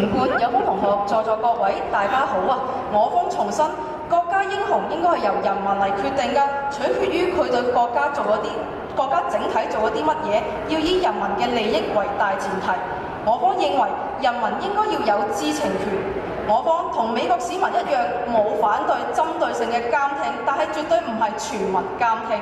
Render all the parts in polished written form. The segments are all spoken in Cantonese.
評判，有方同學，在座各位，大家好啊！我方重申，國家英雄應該係由人民嚟決定㗎，取決於佢對國家整體做咗啲乜嘢，要以人民嘅利益為大前提。我方認為人民應該要有知情權。我方同美國市民一樣，冇反對針對性嘅監聽，但係絕對唔係全民監聽。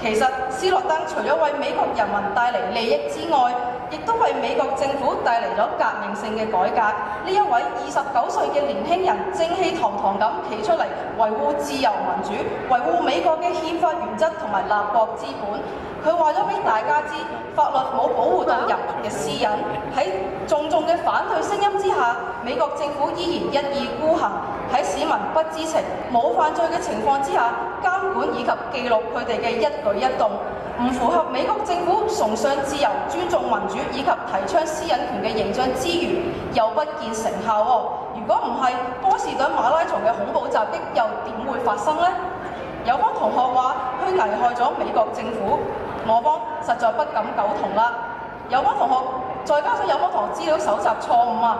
其實斯諾登除咗為美國人民帶嚟利益之外，亦都為美國政府帶嚟咗革命性嘅改革。呢一位29歲嘅年輕人正氣堂堂咁企出嚟維護自由民主，維護美國嘅憲法原則同埋立國之本。佢話咗俾大家知，法律冇保護到人民嘅私隱。喺重重嘅反對聲音之下，美國政府依然一意孤行，喺市民不知情、冇犯罪嘅情況之下，監管以及記錄佢哋嘅一舉一動，唔符合美國政府崇尚自由、尊重民主以及提倡私隱權嘅形象之餘，又不見成效喎。如果唔係波士頓馬拉松嘅恐怖襲擊，又點會發生呢？有方同學話佢危害咗美國政府，我方實在不敢苟同啦。有方同學，再加上有方同學資料搜集錯誤啊！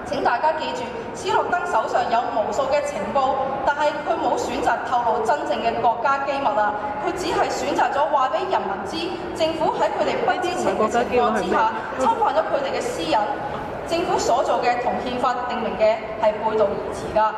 請大家記住，斯諾登手上有無數嘅情報，但係佢冇選擇透露真正嘅國家機密啊！佢只係選擇咗話俾人民知，政府喺佢哋不知情嘅情況之下，侵犯咗佢哋嘅私隱。政府所做嘅同憲法定明嘅係背道而馳㗎。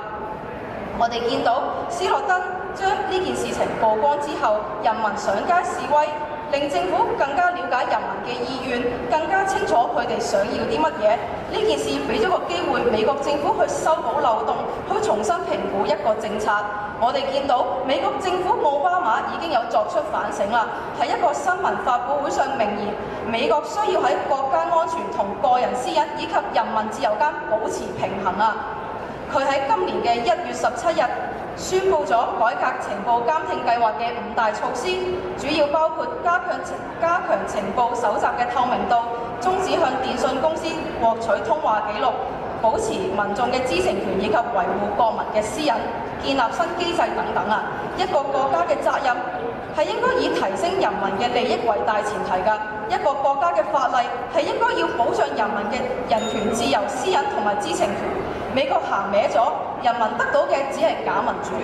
我哋見到斯諾登將呢件事情曝光之後，人民上街示威，令政府更加了解人民嘅意願，更加清楚佢哋想要啲乜嘢。呢件事俾咗個機會美國政府去修補漏洞，去重新評估一個政策。我哋見到美國政府奧巴馬已經有作出反省啦，喺一個新聞發佈會上明言，美國需要喺國家安全同個人私隱以及人民自由間保持平衡啊！佢喺今年嘅1月17日宣布咗改革情報監聽計劃嘅5大措施，主要包括加強情報搜集嘅透明度，終止向電訊公司獲取通話記錄，保持民眾嘅知情權以及維護國民嘅私隱，建立新機制等等啊！一個國家嘅責任係應該以提升人民嘅利益為大前提㗎。一個國家嘅法例係應該要保障人民嘅人權、自由、私隱同埋知情權。美國行歪咗，人民得到嘅只係假民主。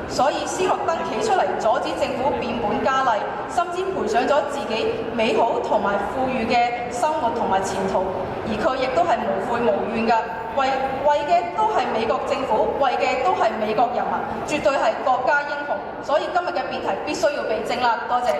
所以斯諾登企出嚟阻止政府變本加厲，甚至賠上咗自己美好同埋富裕嘅生活同埋前途。而佢亦都係無悔無怨㗎，為嘅都係美國政府，為嘅都係美國人民，絕對係國家英雄。所以今日嘅辯題必須要被正啦，多謝。